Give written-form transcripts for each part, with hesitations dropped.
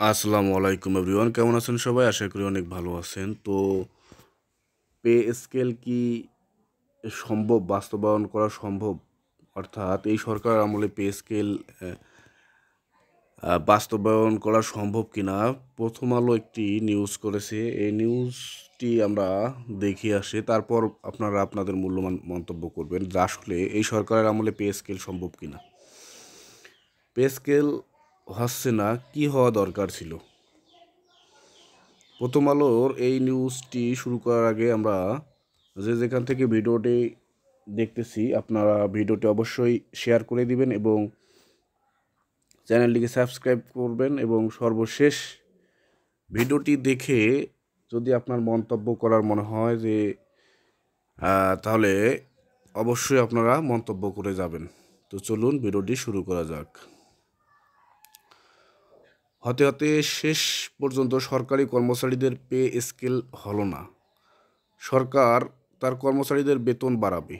আসসালামু আলাইকুম এভরিওয়ান, কেমন আছেন সবাই? আশা করি অনেক ভালো আছেন। তো পে স্কেল কি বাস্তবায়ন করা সম্ভব? অর্থাৎ এই সরকার আমলে পে স্কেল বাস্তবায়ন করা সম্ভব কিনা প্রথম আলো একটি নিউজ করেছে। এই নিউজটি আমরা দেখে আসি, তারপর আপনারা আপনাদের মূল্যবান মন্তব্য করবেন যে আসলে এই সরকারের আমলে পে স্কেল সম্ভব কিনা। পে স্কেল হচ্ছে না, কি হওয়া দরকার ছিল? প্রথম আলোর এই নিউজটি শুরু করার আগে আমরা যেখান থেকে ভিডিওটি দেখতেছি, আপনারা ভিডিওটি অবশ্যই শেয়ার করে দিবেন এবং চ্যানেলটিকে সাবস্ক্রাইব করবেন এবং সর্বশেষ ভিডিওটি দেখে যদি আপনার মন্তব্য করার মনে হয় যে তাহলে অবশ্যই আপনারা মন্তব্য করে যাবেন। তো চলুন ভিডিওটি শুরু করা যাক। হতে হতে শেষ পর্যন্ত সরকারি কর্মচারীদের পে স্কেল হলো না। সরকার তার কর্মচারীদের বেতন বাড়াবে,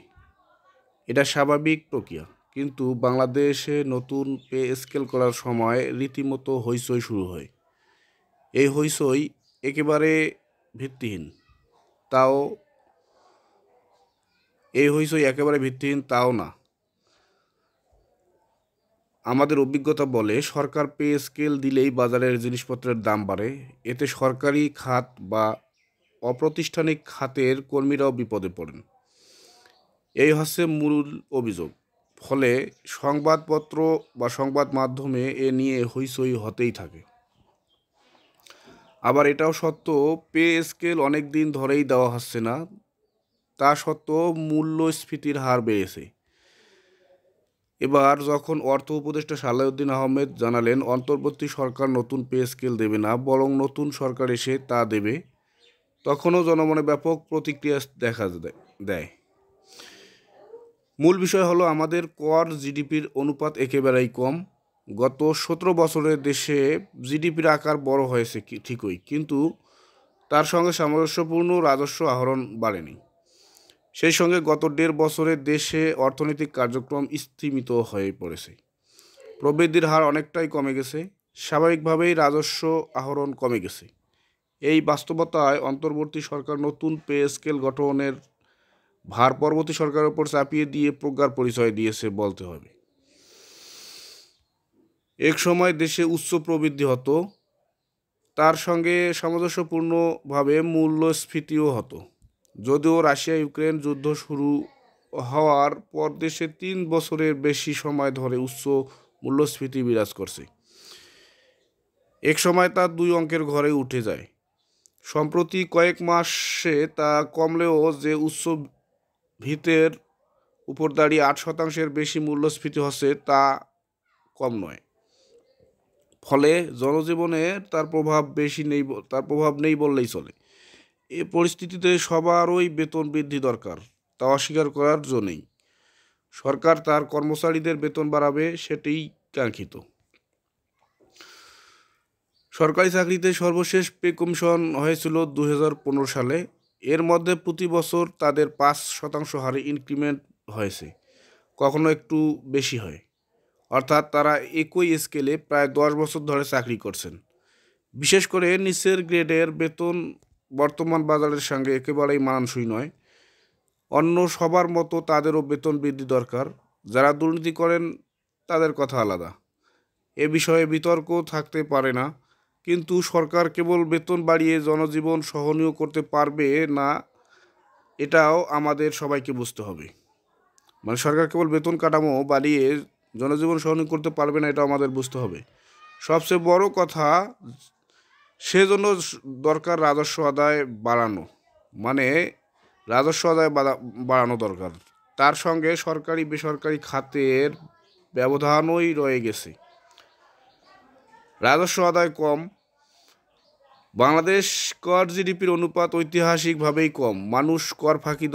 এটা স্বাভাবিক প্রক্রিয়া, কিন্তু বাংলাদেশে নতুন পে স্কেল করার সময় রীতিমতো হইচই শুরু হয়। এই হইচই একেবারে ভিত্তিহীন, তাও তাও না। আমাদের অভিজ্ঞতা বলে সরকার পে স্কেল দিলেই বাজারের জিনিসপত্রের দাম বাড়ে। এতে সরকারি খাত বা অপ্রাতিষ্ঠানিক খাতের কর্মীরাও বিপদে পড়েন। এই হচ্ছে মূল অভিযোগ। ফলে সংবাদপত্র বা সংবাদ মাধ্যমে এ নিয়ে হইচই হতেই থাকে। আবার এটাও সত্য, পে স্কেল অনেক দিন ধরেই দেওয়া হচ্ছে না, তা সত্ত্বেও মূল্যস্ফীতির হার বেড়েছে। এবার যখন অর্থ উপদেষ্টা সালাউদ্দিন আহমেদ জানালেন অন্তর্বর্তী সরকার নতুন পে স্কেল দেবে না, বরং নতুন সরকার এসে তা দেবে, তখনও জনমনে ব্যাপক প্রতিক্রিয়া দেখা দেয়। মূল বিষয় হলো আমাদের কর জিডিপির অনুপাত একেবারেই কম। গত 17 বছরে দেশে জিডিপির আকার বড় হয়েছে ঠিকই, কিন্তু তার সঙ্গে সামঞ্জস্যপূর্ণ রাজস্ব আহরণ বাড়েনি। সেই সঙ্গে গত 1.5 বছরে দেশে অর্থনৈতিক কার্যক্রম স্তিমিত হয়ে পড়েছে। প্রবৃদ্ধির হার অনেকটাই কমে গেছে, স্বাভাবিকভাবেই রাজস্ব আহরণ কমে গেছে। এই বাস্তবতায় অন্তর্বর্তী সরকার নতুন পে স্কেল গঠনের ভার পরবর্তী সরকারের উপর চাপিয়ে দিয়ে প্রজ্ঞার পরিচয় দিয়েছে বলতে হবে। এক সময় দেশে উচ্চ প্রবৃদ্ধি হতো, তার সঙ্গে সামঞ্জস্যপূর্ণভাবে মূল্যস্ফীতিও হতো। যদিও রাশিয়া ইউক্রেন যুদ্ধ শুরু হওয়ার পর দেশে 3 বছরের বেশি সময় ধরে উচ্চ মূল্যস্ফীতি বিরাজ করছে। এক সময় তা 2 অঙ্কের ঘরে উঠে যায়। সম্প্রতি কয়েক মাসে তা কমলেও যে উচ্চ ভিতের উপর দাঁড়িয়ে 8%-এর বেশি মূল্যস্ফীতি হচ্ছে তা কম নয়। ফলে জনজীবনে তার প্রভাব নেই বললেই চলে। এ পরিস্থিতিতে সবারই বেতন বৃদ্ধি দরকার, তা অস্বীকার করার জো নেই। সরকার তার কর্মচারীদের বেতন বাড়াবে, সেটিই কাঙ্ক্ষিত। সরকারি চাকরিতে সর্বশেষ পে কমিশন হয়েছিল 2015 সালে। এর মধ্যে প্রতি বছর তাদের 5% হারে ইনক্রিমেন্ট হয়েছে, কখনো একটু বেশি হয়। অর্থাৎ তারা একই স্কেলে প্রায় 10 বছর ধরে চাকরি করছেন। বিশেষ করে নিচের গ্রেডের বেতন বর্তমান বাজারের সঙ্গে একেবারেই মানানসই নয়। অন্য সবার মতো তাদেরও বেতন বৃদ্ধি দরকার। যারা দুর্নীতি করেন তাদের কথা আলাদা, এ বিষয়ে বিতর্ক থাকতে পারে না। কিন্তু সরকার কেবল বেতন বাড়িয়ে জনজীবন সহনীয় করতে পারবে না, এটাও আমাদের সবাইকে বুঝতে হবে। মানে সরকার কেবল বেতন কাঠামো বাড়িয়ে জনজীবন সহনীয় করতে পারবে না, এটা আমাদের বুঝতে হবে। সবচেয়ে বড় কথা, সেজন্য দরকার রাজস্ব আদায় বাড়ানো। মানে রাজস্ব আদায় বাড়ানো দরকার। তার সঙ্গে সরকারি বেসরকারি খাতের ব্যবধানই রয়ে গেছে। রাজস্ব আদায় কম। বাংলাদেশ কর জিডিপির অনুপাত ঐতিহাসিকভাবেই কম। মানুষ কর ফাঁকি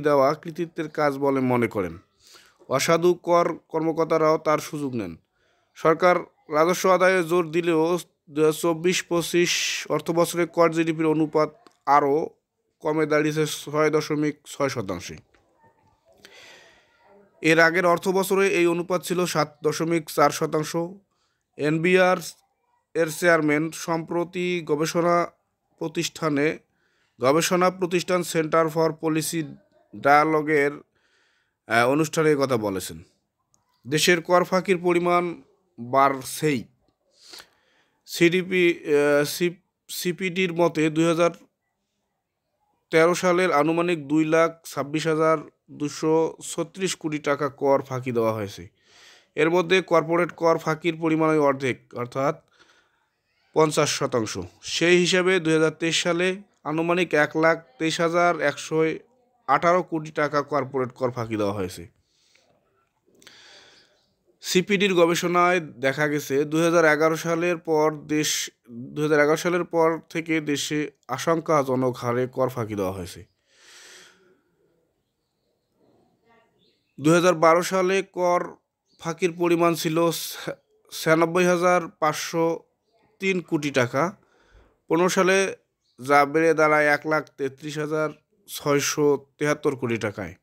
দেওয়া কৃতিত্বের কাজ বলে মনে করেন। অসাধু কর্মকর্তারাও তার সুযোগ নেন। সরকার রাজস্ব আদায়ে জোর দিলেও 2024-25 অর্থবছরে কর জিডিপির অনুপাত আরও কমে দাঁড়িয়েছে 6.6%। এর আগের অর্থবছরে এই অনুপাত ছিল 7.4%। এনবিআর এর চেয়ারম্যান সম্প্রতি গবেষণা প্রতিষ্ঠান সেন্টার ফর পলিসি ডায়ালগের অনুষ্ঠানে এই কথা বলেছেন। দেশের কর ফাঁকির পরিমাণ বাড়ছেই। সিডিপি সিপিডির মতে 2013 সালের আনুমানিক 2,26,236 কোটি টাকা কর ফাঁকি দেওয়া হয়েছে। এর মধ্যে কর্পোরেট কর ফাঁকির পরিমাণ অর্ধেক, অর্থাৎ 50%। সেই হিসাবে 2023 সালে আনুমানিক 1,23,118 কোটি টাকা কর্পোরেট কর ফাঁকি দেওয়া হয়েছে। সিপিডির গবেষণায় দেখা গেছে 2011 সালের পর থেকে দেশে আশঙ্কাজনক হারে কর ফাঁকি দেওয়া হয়েছে। 2012 সালে কর ফাঁকির পরিমাণ ছিল 96,503 কোটি টাকা। 15 সালে যা বেড়ে দাঁড়ায় 1,33,673 কোটি টাকায়।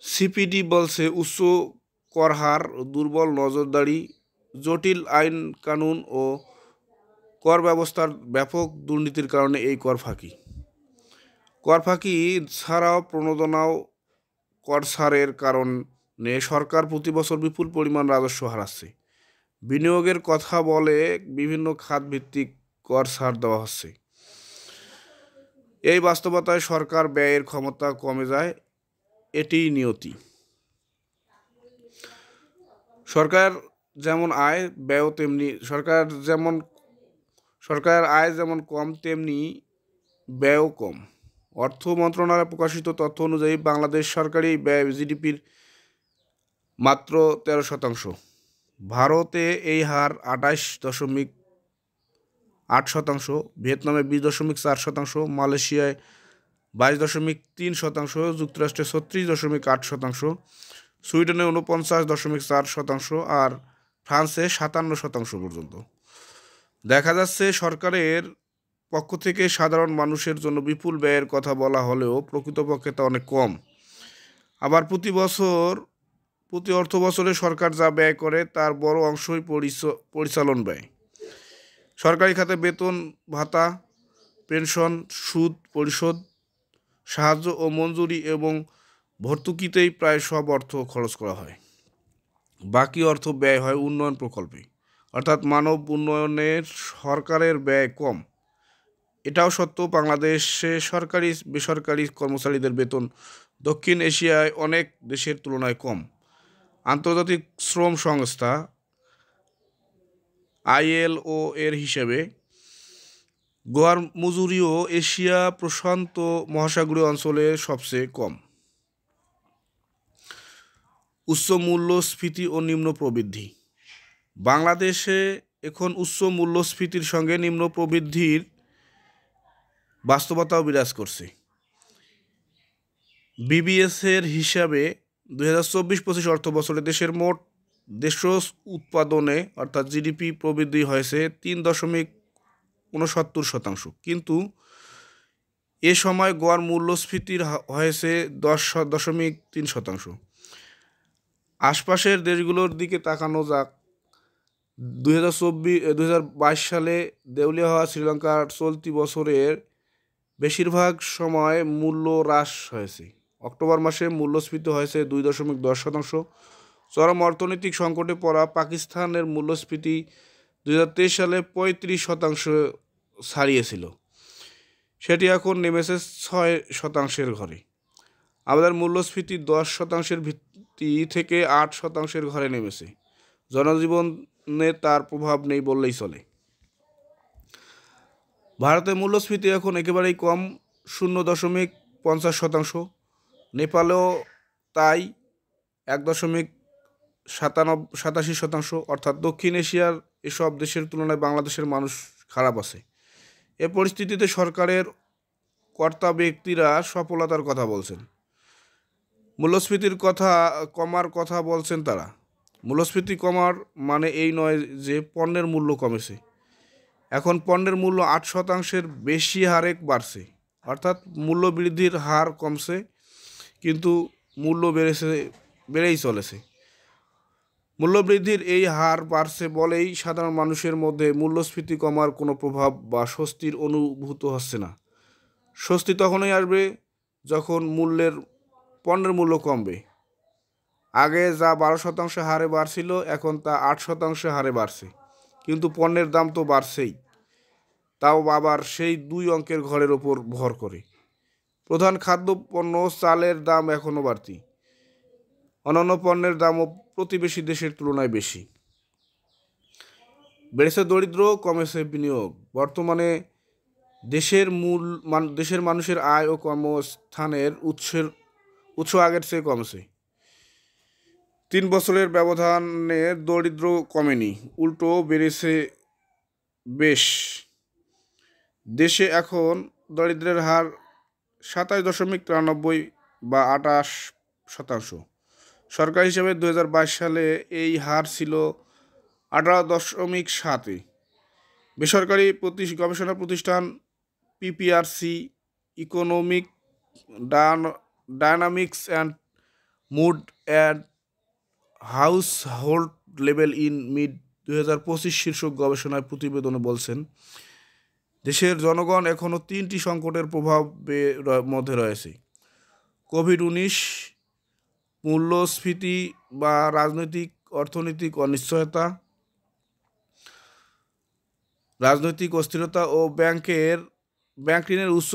সিপিডি বলছে উচ্চ কর হার, দুর্বল নজরদারি, জটিল আইন কানুন ও কর ব্যবস্থার ব্যাপক দুর্নীতির কারণে এই কর ফাঁকি ছাড়াও প্রণোদনাও কর ছাড়ের কারণে সরকার প্রতি বছর বিপুল পরিমাণ রাজস্ব হারাচ্ছে। বিনিয়োগের কথা বলে বিভিন্ন খাত ভিত্তিক কর ছাড় দেওয়া হচ্ছে। এই বাস্তবতায় সরকার ব্যয়ের ক্ষমতা কমে যায়, এটিই নিয়তি। সরকার যেমন আয় ব্যয় তেমনি সরকারের আয় যেমন কম তেমনি ব্যয়ও কম। অর্থ মন্ত্রণালয়ে প্রকাশিত তথ্য অনুযায়ী বাংলাদেশ সরকারি ব্যয় জিডিপির মাত্র 13%। ভারতে এই হার 28.8%, ভিয়েতনামে 20.4%, মালয়েশিয়ায় 22.3%, যুক্তরাষ্ট্রে 36.8%, সুইডেনে 49.4% আর ফ্রান্সে 57% পর্যন্ত। দেখা যাচ্ছে সরকারের পক্ষ থেকে সাধারণ মানুষের জন্য বিপুল ব্যয়ের কথা বলা হলেও প্রকৃতপক্ষে তা অনেক কম। আবার প্রতি অর্থ বছরে সরকার যা ব্যয় করে তার বড় অংশই পরিচালন ব্যয়। সরকারি খাতে বেতন ভাতা, পেনশন, সুদ পরিশোধ, সাহায্য ও মঞ্জুরি এবং ভর্তুকিতেই প্রায় সব অর্থ খরচ করা হয়। বাকি অর্থ ব্যয় হয় উন্নয়ন প্রকল্পে, অর্থাৎ মানব উন্নয়নের সরকারের ব্যয় কম। এটাও সত্য, বাংলাদেশে সরকারি বেসরকারি কর্মচারীদের বেতন দক্ষিণ এশিয়ায় অনেক দেশের তুলনায় কম। আন্তর্জাতিক শ্রম সংস্থা ILO এর হিসেবে গোয়ার মজুরিও এশিয়া প্রশান্ত মহাসাগরীয় অঞ্চলে সবচেয়ে কম। উচ্চ মূল্যস্ফীতি ও নিম্ন প্রবৃদ্ধি। বাংলাদেশে এখন উচ্চ মূল্যস্ফীতির সঙ্গে নিম্ন প্রবৃদ্ধির বাস্তবতাও বিরাজ করছে। BBS এর হিসাবে 2024-25 অর্থ বছরে দেশের মোট দেশজ উৎপাদনে অর্থাৎ জিডিপি প্রবৃদ্ধি হয়েছে 3.69%, কিন্তু এ সময় গড় মূল্যস্ফীতির হয়েছে 10.3%। আশপাশের দেশগুলোর দিকে তাকানো যাক। 2022 সালে দেউলিয়া হওয়া শ্রীলঙ্কার চলতি বছরের বেশিরভাগ সময় মূল্য হ্রাস হয়েছে। অক্টোবর মাসে মূল্যস্ফীতি হয়েছে 2.10%। চরম অর্থনৈতিক সংকটে পড়া পাকিস্তানের মূল্যস্ফীতি 2023 সালে 35% ছাড়িয়েছিল, সেটি এখন নেমেছে 6% ঘরে। আমাদের মূল্যস্ফীতি 10% ভিত্তি থেকে 8% ঘরে নেমেছে। জনজীবনে তার প্রভাব নেই বললেই চলে। ভারতে মূল্যস্ফীতি এখন একেবারেই কম, 0.50%। নেপালেও তাই 1.87%। অর্থাৎ দক্ষিণ এশিয়ার এসব দেশের তুলনায় বাংলাদেশের মানুষ খারাপ আছে। এ পরিস্থিতিতে সরকারের কর্তা ব্যক্তিরা সফলতার কথা বলছেন, মূল্যস্ফীতির কমার কথা বলছেন তারা। মূল্যস্ফীতি কমার মানে এই নয় যে পণ্যের মূল্য কমেছে। এখন পণ্যের মূল্য 8% বেশি হারে বাড়ছে, অর্থাৎ মূল্য বৃদ্ধির হার কমছে কিন্তু মূল্য বেড়েই চলেছে। মূল্যবৃদ্ধির এই হার বাড়ছে বলেই সাধারণ মানুষের মধ্যে মূল্যস্ফীতি কমার কোনো প্রভাব বা স্বস্তির অনুভূত হচ্ছে না। স্বস্তি তখনই আসবে যখন পণ্যের মূল্য কমবে। আগে যা 12% হারে বাড়ছিল এখন তা 8% হারে বাড়ছে, কিন্তু পণ্যের দাম তো বাড়ছেই, তাও আবার সেই 2 অঙ্কের ঘরের ওপর ভর করে। প্রধান খাদ্যপণ্য চালের দাম এখনও বাড়তি, অন্যান্য পণ্যের দামও প্রতিবেশী দেশের তুলনায় বেশি। বেড়েছে দরিদ্র, কমেছে বিনিয়োগ। বর্তমানে দেশের মানুষের আয় ও কর্মস্থানের উৎস আগের চেয়ে কমেছে। 3 বছরের ব্যবধানে দরিদ্র কমেনি, উল্টো বেড়েছে বেশ। দেশে এখন দরিদ্রের হার 27.93 বা 28%। সরকার হিসেবে 2022 সালে এই হার ছিল 18.7। বেসরকারি গবেষণা প্রতিষ্ঠান PPRC economic dynamics and mood at household level in mid 2025 শীর্ষক গবেষণায় প্রতিবেদনে বলছেন, দেশের জনগণ এখনও 3টি সংকটের প্রভাবের মধ্যে রয়েছে: কোভিড-19, মূল্যস্ফীতি বা অর্থনৈতিক অনিশ্চয়তা, রাজনৈতিক অস্থিরতা ও ব্যাংক ঋণের উচ্চ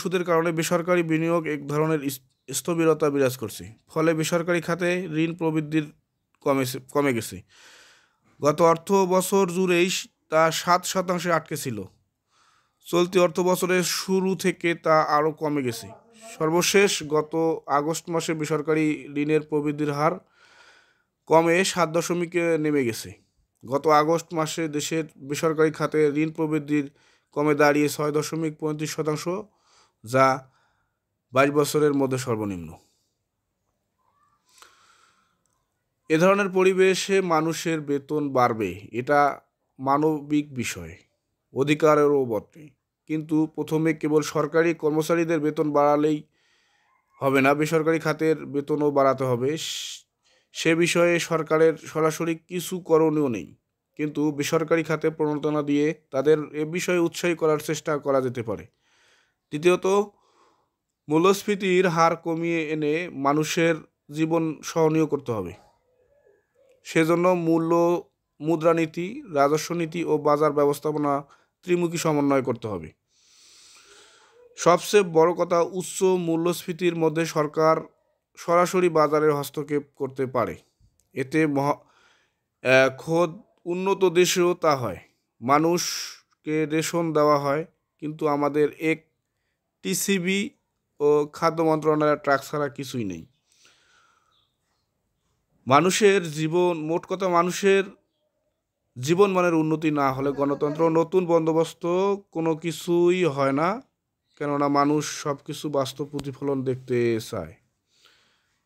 সুদের কারণে বেসরকারি বিনিয়োগ এক ধরনের স্থবিরতা বিরাজ করছে। ফলে বেসরকারি খাতে ঋণ প্রবৃদ্ধি কমে গেছে। গত অর্থ বছর জুড়েই তা 7% আটকে ছিল। চলতি অর্থ বছরের শুরু থেকে তা আরও কমে গেছে। সর্বশেষ গত আগস্ট মাসে বেসরকারি ঋণের প্রবৃদ্ধির হার কমে 7 দশমিকে নেমে গেছে। গত আগস্ট মাসে দেশের বেসরকারি খাতে ঋণ প্রবৃদ্ধির কমে দাঁড়িয়ে 6.35%, যা 22 বছরের মধ্যে সর্বনিম্ন। এ ধরনের পরিবেশে মানুষের বেতন বাড়বে, এটা মানবিক বিষয়, অধিকারেরও বটে। কিন্তু প্রথমে কেবল সরকারি কর্মচারীদের বেতন বাড়ালেই হবে না, বেসরকারি খাতের বেতনও বাড়াতে হবে। সে বিষয়ে সরকারের সরাসরি কিছু করণীয় নেই, কিন্তু বেসরকারি খাতে প্রণোদনা দিয়ে তাদের এ বিষয়ে উৎসাহী করার চেষ্টা করা যেতে পারে। দ্বিতীয়ত, মূল্যস্ফীতির হার কমিয়ে এনে মানুষের জীবন সহনীয় করতে হবে। সেজন্য মুদ্রানীতি, রাজস্ব নীতি ও বাজার ব্যবস্থাপনা ত্রিমুখী সমন্বয় করতে হবে। সবচেয়ে বড় কথা, উচ্চ মূল্যস্ফীতির মধ্যে সরকার সরাসরি বাজারে হস্তক্ষেপ করতে পারে। এতে খোদ উন্নত দেশেও তা হয়। মানুষকে রেশন দেওয়া হয়, কিন্তু আমাদের টিসিবি ও খাদ্য মন্ত্রণালয়ের ট্রাক ছাড়া কিছুই নেই। মানুষের জীবনমানের উন্নতি না হলে গণতন্ত্র নতুন বন্দোবস্ত কোনো কিছুই হয় না, কেননা মানুষ সব কিছু বাস্তব প্রতিফলন দেখতে চায়।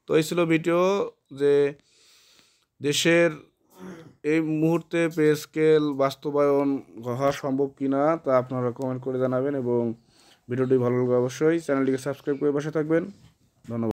তো এই ছিল ভিডিও, যে দেশের এই মুহূর্তে পে স্কেল বাস্তবায়ন হওয়া সম্ভব কিনা তা আপনারা কমেন্ট করে জানাবেন, এবং ভিডিওটি ভালো লাগলে অবশ্যই চ্যানেলটিকে সাবস্ক্রাইব করে পাশে থাকবেন। ধন্যবাদ।